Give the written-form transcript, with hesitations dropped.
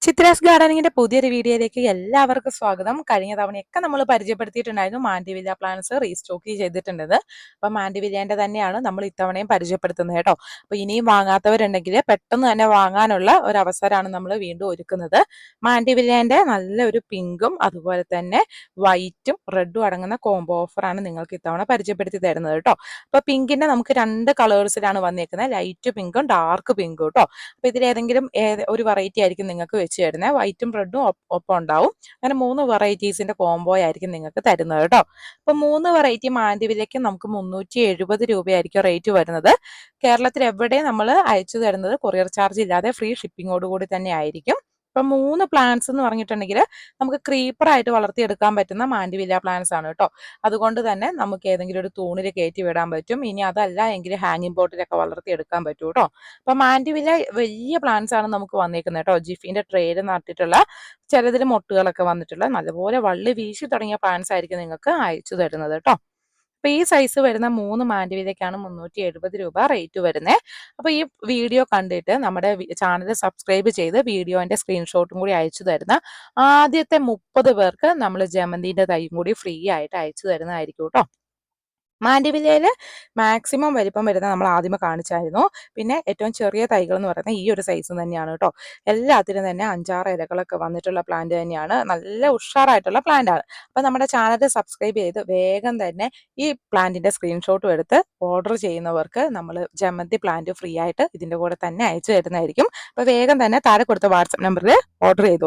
ചിത്രാസ് ഗാർഡനിങ്ങിന്റെ പുതിയൊരു വീഡിയോയിലേക്ക് എല്ലാവർക്കും സ്വാഗതം. കഴിഞ്ഞ തവണയൊക്കെ നമ്മൾ പരിചയപ്പെടുത്തിയിട്ടുണ്ടായിരുന്നു മാൻഡിവില്ല പ്ലാന്റ്സ് റീസ്റ്റോക്ക് ചെയ്തിട്ടുണ്ടത്. അപ്പൊ മാൻഡിവില്ലേന്റെ തന്നെയാണ് നമ്മൾ ഇത്തവണയും പരിചയപ്പെടുത്തുന്നത് കേട്ടോ. അപ്പൊ ഇനിയും വാങ്ങാത്തവരുണ്ടെങ്കിൽ പെട്ടെന്ന് തന്നെ വാങ്ങാനുള്ള ഒരു അവസരമാണ് നമ്മൾ വീണ്ടും ഒരുക്കുന്നത്. മാൻഡിവില്ലേന്റെ നല്ലൊരു പിങ്കും അതുപോലെ തന്നെ വൈറ്റും റെഡും അടങ്ങുന്ന കോംബോ ഓഫറാണ് നിങ്ങൾക്ക് ഇത്തവണ പരിചയപ്പെടുത്തി തരുന്നത് കേട്ടോ. അപ്പൊ പിങ്കിന്റെ നമുക്ക് രണ്ട് കളേഴ്സിലാണ് വന്നേക്കുന്നത്, ലൈറ്റ് പിങ്കും ഡാർക്ക് പിങ്കും കേട്ടോ. അപ്പൊ ഇതിലേതെങ്കിലും ഒരു വെറൈറ്റി ആയിരിക്കും നിങ്ങൾക്ക് വെച്ച് തരുന്നത്. വൈറ്റും റെഡും ഒപ്പം ഉണ്ടാവും. അങ്ങനെ 3 വെറൈറ്റീസിന്റെ കോംബോ ആയിരിക്കും നിങ്ങൾക്ക് തരുന്നത് കേട്ടോ. അപ്പൊ 3 വെറൈറ്റി മാൻഡിവില്ലയ്ക്ക് നമുക്ക് 370 രൂപയായിരിക്കും റേറ്റ് വരുന്നത്. കേരളത്തിൽ എവിടെ നമ്മൾ അയച്ചു തരുന്നത് കൊറിയർ ചാർജ് ഇല്ലാതെ ഫ്രീ ഷിപ്പിങ്ങോട് കൂടി തന്നെ ആയിരിക്കും. ഇപ്പൊ 3 പ്ലാന്റ്സ് എന്ന് പറഞ്ഞിട്ടുണ്ടെങ്കിൽ നമുക്ക് ക്രീപ്പർ ആയിട്ട് വളർത്തിയെടുക്കാൻ പറ്റുന്ന മാൻഡിവില്ല പ്ലാന്റ്സ് ആണ് കേട്ടോ. അതുകൊണ്ട് തന്നെ നമുക്ക് ഏതെങ്കിലും ഒരു തൂണിൽ കയറ്റി വിടാൻ പറ്റും. ഇനി അതല്ല എങ്കിൽ ഹാങ്ങിങ് ബോട്ടിലൊക്കെ വളർത്തിയെടുക്കാൻ പറ്റും കേട്ടോ. അപ്പൊ മാൻഡിവില്ല വലിയ പ്ലാന്റ്സ് ആണ് നമുക്ക് വന്നേക്കുന്നത് കേട്ടോ. ജിഫിന്റെ ട്രേയിൽ നട്ടിട്ടുള്ള, ചിലതിൽ മൊട്ടുകളൊക്കെ വന്നിട്ടുള്ള നല്ലപോലെ വള്ളി വീശി തുടങ്ങിയ പ്ലാന്റ്സ് ആയിരിക്കും നിങ്ങൾക്ക് അയച്ചു തരുന്നത് കേട്ടോ. അപ്പൊ ഈ സൈസ് വരുന്ന 3 മാൻഡിവില്ലയ്ക്കാണ് 370 രൂപ റേറ്റ് വരുന്നത്. അപ്പൊ ഈ വീഡിയോ കണ്ടിട്ട് നമ്മുടെ ചാനൽ സബ്സ്ക്രൈബ് ചെയ്ത് വീഡിയോന്റെ സ്ക്രീൻഷോട്ടും കൂടി അയച്ചു തരുന്ന ആദ്യത്തെ 30 പേർക്ക് നമ്മൾ ജമന്തിന്റെ തൈയും കൂടി ഫ്രീ ആയിട്ട് അയച്ചു തരുന്നതായിരിക്കും കേട്ടോ. മാൻഡിവില്ലയിൽ മാക്സിമം വലിപ്പം വരുന്ന നമ്മൾ ആദ്യമേ കാണിച്ചായിരുന്നു. പിന്നെ ഏറ്റവും ചെറിയ തൈകൾ എന്ന് പറയുന്നത് ഈ ഒരു സൈസ് തന്നെയാണ് കേട്ടോ. എല്ലാത്തിനും തന്നെ 5-6 ഇലകളൊക്കെ വന്നിട്ടുള്ള പ്ലാന്റ് തന്നെയാണ്. നല്ല ഉഷാറായിട്ടുള്ള പ്ലാന്റ് ആണ്. അപ്പൊ നമ്മുടെ ചാനൽ സബ്സ്ക്രൈബ് ചെയ്ത് വേഗം തന്നെ ഈ പ്ലാന്റിന്റെ സ്ക്രീൻഷോട്ടും എടുത്ത് ഓർഡർ ചെയ്യുന്നവർക്ക് നമ്മൾ ജമന്തി പ്ലാന്റ് ഫ്രീ ആയിട്ട് ഇതിന്റെ കൂടെ തന്നെ അയച്ചു തരുന്നതായിരിക്കും. അപ്പൊ വേഗം തന്നെ താഴെ കൊടുത്ത വാട്സപ്പ് നമ്പറിൽ ഓർഡർ ചെയ്തോളൂ.